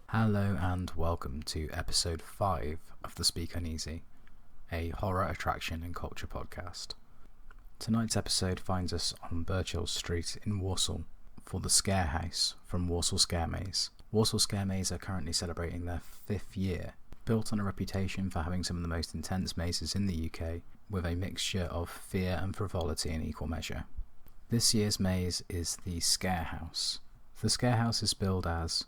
Hello and welcome to episode 5 of the Speak Uneasy, a horror attraction and culture podcast. Tonight's episode finds us on Birchall Street in Walsall for the Scarehouse from Walsall Scaremaze. Walsall Scaremaze are currently celebrating their 5th year, built on a reputation for having some of the most intense mazes in the UK, with a mixture of fear and frivolity in equal measure. This year's maze is the Scarehouse. The Scarehouse is billed as,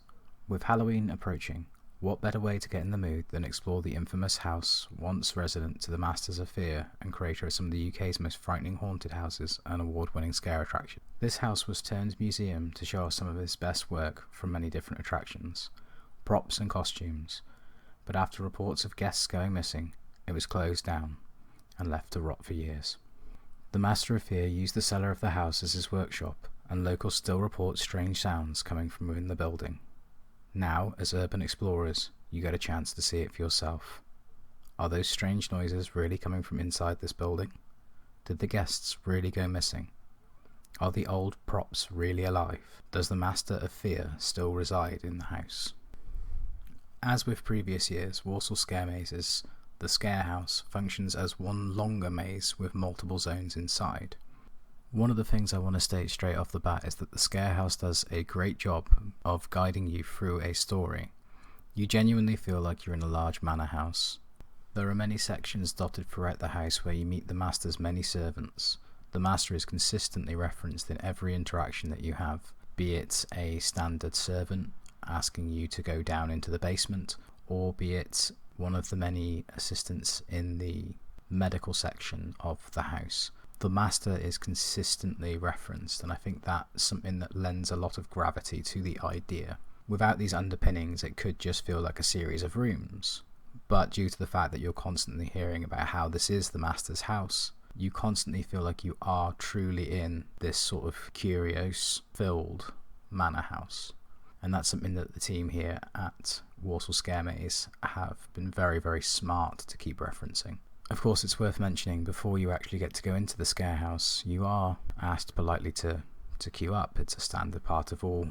with Halloween approaching, what better way to get in the mood than explore the infamous house once resident to the masters of fear and creator of some of the UK's most frightening haunted houses and award-winning scare attraction. This house was turned museum to show us some of its best work from many different attractions, props and costumes, but after reports of guests going missing, it was closed down and left to rot for years. The Master of Fear used the cellar of the house as his workshop, and locals still report strange sounds coming from within the building. Now, as urban explorers, you get a chance to see it for yourself. Are those strange noises really coming from inside this building? Did the guests really go missing? Are the old props really alive? Does the Master of Fear still reside in the house? As with previous years, Walsall Scaremazes, the Scarehouse functions as one longer maze with multiple zones inside. One of the things I want to state straight off the bat is that the Scarehouse does a great job of guiding you through a story. You genuinely feel like you're in a large manor house. There are many sections dotted throughout the house where you meet the Master's many servants. The Master is consistently referenced in every interaction that you have, be it a standard servant asking you to go down into the basement, or be it one of the many assistants in the medical section of the house. The Master is consistently referenced, and I think that's something that lends a lot of gravity to the idea. Without these underpinnings, it could just feel like a series of rooms, but due to the fact that you're constantly hearing about how this is the Master's house, you constantly feel like you are truly in this sort of curios-filled manor house. And that's something that the team here at Walsall Scaremaze have been very, very smart to keep referencing. Of course, it's worth mentioning, before you actually get to go into the Scarehouse, you are asked politely to queue up. It's a standard part of all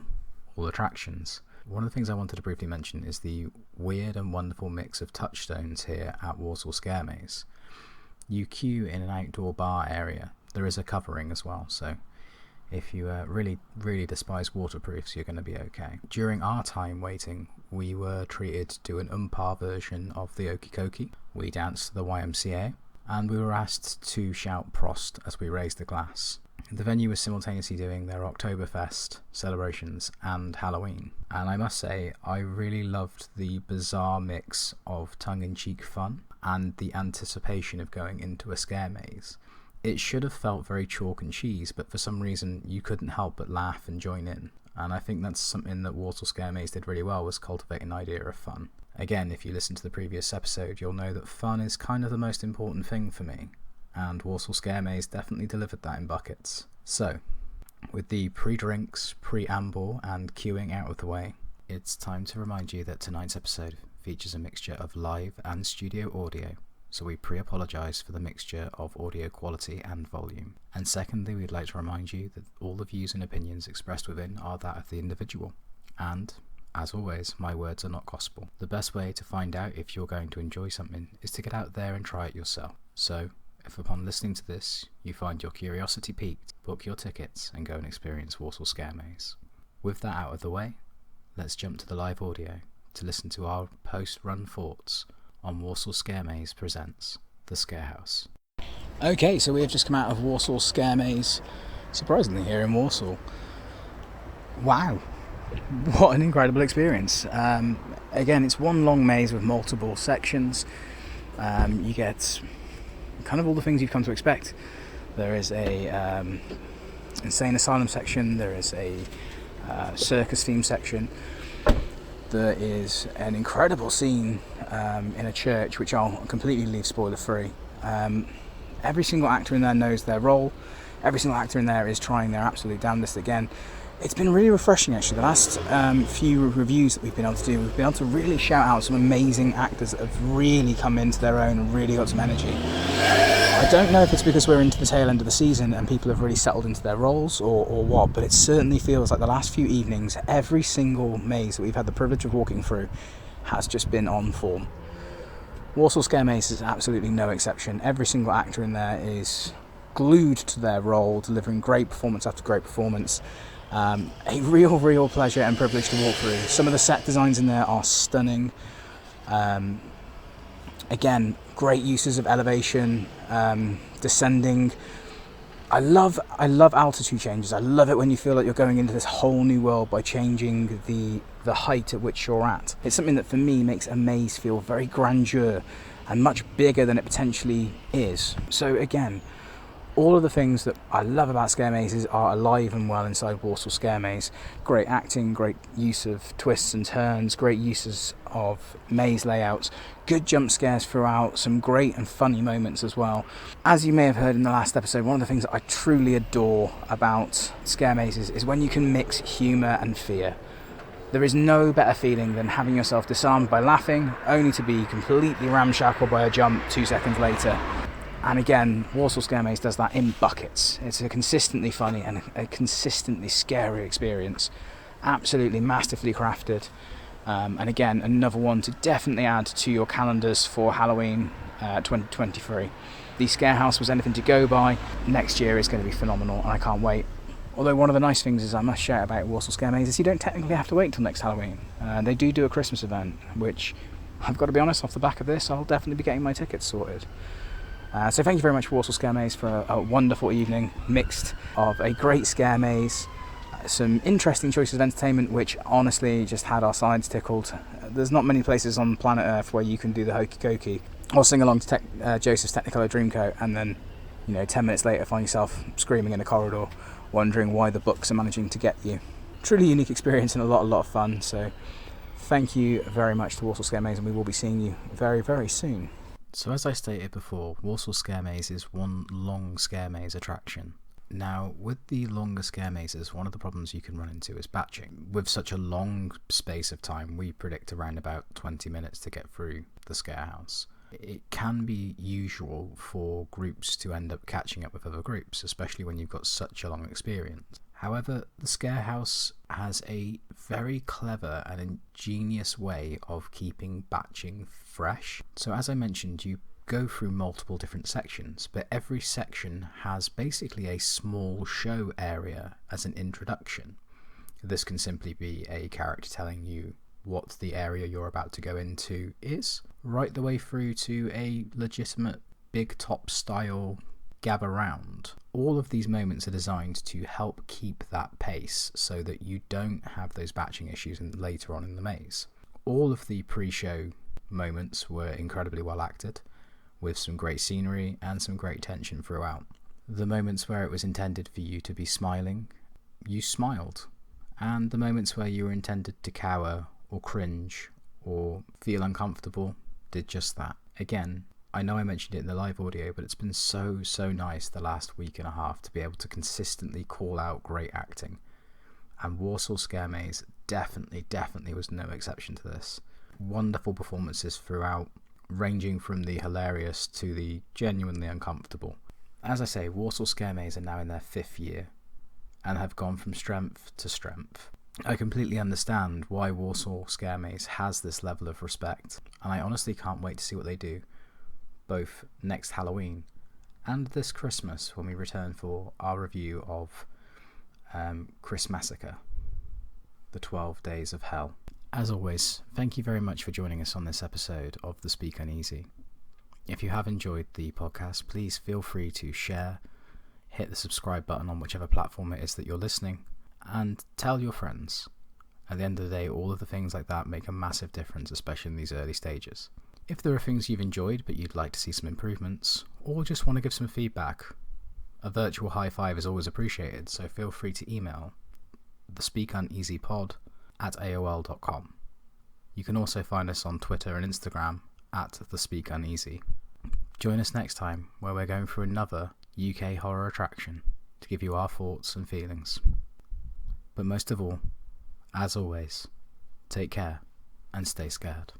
attractions. One of the things I wanted to briefly mention is the weird and wonderful mix of touchstones here at Walsall Scaremaze. You queue in an outdoor bar area. There is a covering as well, so if you really despise waterproofs, you're going to be okay. During our time waiting, we were treated to an umpar version of the Okie Kokie. We danced to the YMCA, and we were asked to shout Prost as we raised the glass. The venue was simultaneously doing their Oktoberfest celebrations and Halloween, and I must say, I really loved the bizarre mix of tongue-in-cheek fun and the anticipation of going into a scare maze. It should have felt very chalk and cheese, but for some reason you couldn't help but laugh and join in. And I think that's something that Walsall Scaremaze did really well, was cultivate an idea of fun. Again, if you listen to the previous episode, you'll know that fun is kind of the most important thing for me, and Walsall Scaremaze definitely delivered that in buckets. So, with the pre-drinks, preamble and queuing out of the way, it's time to remind you that tonight's episode features a mixture of live and studio audio. So we pre-apologise for the mixture of audio quality and volume. And secondly, we'd like to remind you that all the views and opinions expressed within are that of the individual. And, as always, my words are not gospel. The best way to find out if you're going to enjoy something is to get out there and try it yourself. So, if upon listening to this, you find your curiosity piqued, book your tickets and go and experience Walsall Scaremaze. With that out of the way, let's jump to the live audio to listen to our post-run thoughts on Walsall Scaremaze presents The Scarehouse. Okay, so we have just come out of Walsall Scaremaze, surprisingly here in Walsall. Wow, what an incredible experience. Again, it's one long maze with multiple sections. You get kind of all the things you've come to expect. There is a insane asylum section, there is a circus theme section. There is an incredible scene in a church, which I'll completely leave spoiler free. Every single actor in there knows their role. Every single actor in there is trying their absolute damnedest again. It's been really refreshing, actually. The last few reviews that we've been able to do, we've been able to really shout out some amazing actors that have really come into their own and really got some energy. I don't know if it's because we're into the tail end of the season and people have really settled into their roles or what, but it certainly feels like the last few evenings, every single maze that we've had the privilege of walking through has just been on form. Walsall Scaremaze is absolutely no exception. Every single actor in there is glued to their role, delivering great performance after great performance. A real pleasure and privilege to walk through. Some of the set designs in there are stunning. Again, great uses of elevation, descending. I love altitude changes. I love it when you feel like you're going into this whole new world by changing the height at which you're at. It's something that for me makes a maze feel very grandeur and much bigger than it potentially is. So again, all of the things that I love about Scaremazes are alive and well inside Walsall Scaremaze. Great acting, great use of twists and turns, great uses of maze layouts, good jump scares throughout, some great and funny moments as well. As you may have heard in the last episode, one of the things that I truly adore about Scaremazes is when you can mix humour and fear. There is no better feeling than having yourself disarmed by laughing, only to be completely ramshackled by a jump 2 seconds later. And again, Walsall Scaremaze does that in buckets. It's a consistently funny and a consistently scary experience. Absolutely masterfully crafted. And again, another one to definitely add to your calendars for Halloween 2023. The Scarehouse was anything to go by. Next year is going to be phenomenal and I can't wait. Although one of the nice things is I must shout about Walsall Scaremaze is you don't technically have to wait till next Halloween. They do a Christmas event, which I've got to be honest, off the back of this, I'll definitely be getting my tickets sorted. So thank you very much, Walsall Scaremaze, for a wonderful evening, mixed of a great scare maze, some interesting choices of entertainment, which honestly just had our sides tickled. There's not many places on planet Earth where you can do the hokey cokey or sing along to Joseph's Technicolor Dreamcoat and then, 10 minutes later find yourself screaming in a corridor, wondering why the books are managing to get you. Truly unique experience and a lot of fun. So thank you very much to Walsall Scaremaze, and we will be seeing you very, very soon. So as I stated before, Walsall Scaremaze is one long scare maze attraction. Now, with the longer scare mazes, one of the problems you can run into is batching. With such a long space of time, we predict around about 20 minutes to get through the Scarehouse. It can be usual for groups to end up catching up with other groups, especially when you've got such a long experience. However, the Scarehouse has a very clever and ingenious way of keeping batching fresh. So as I mentioned, you go through multiple different sections, but every section has basically a small show area as an introduction. This can simply be a character telling you what the area you're about to go into is, right the way through to a legitimate big top style gather round. All of these moments are designed to help keep that pace so that you don't have those batching issues later on in the maze. All of the pre-show moments were incredibly well acted, with some great scenery and some great tension throughout. The moments where it was intended for you to be smiling, you smiled. And the moments where you were intended to cower or cringe or feel uncomfortable did just that. Again, I know I mentioned it in the live audio, but it's been so nice the last week and a half to be able to consistently call out great acting. And Walsall Scaremaze definitely was no exception to this. Wonderful performances throughout, ranging from the hilarious to the genuinely uncomfortable. As I say, Walsall Scaremaze are now in their 5th year and have gone from strength to strength. I completely understand why Walsall Scaremaze has this level of respect, and I honestly can't wait to see what they do, both next Halloween and this Christmas when we return for our review of Chris Massacre, The 12 Days of Hell. As always, thank you very much for joining us on this episode of the Speak Uneasy. If you have enjoyed the podcast, please feel free to share, hit the subscribe button on whichever platform it is that you're listening, and tell your friends. At the end of the day, all of the things like that make a massive difference, especially in these early stages. If there are things you've enjoyed but you'd like to see some improvements, or just want to give some feedback, a virtual high five is always appreciated, so feel free to email thespeakuneasypod@aol.com. You can also find us on Twitter and Instagram @thespeakuneasy. Join us next time where we're going through another UK horror attraction. to give you our thoughts and feelings. But most of all, as always, take care and stay scared.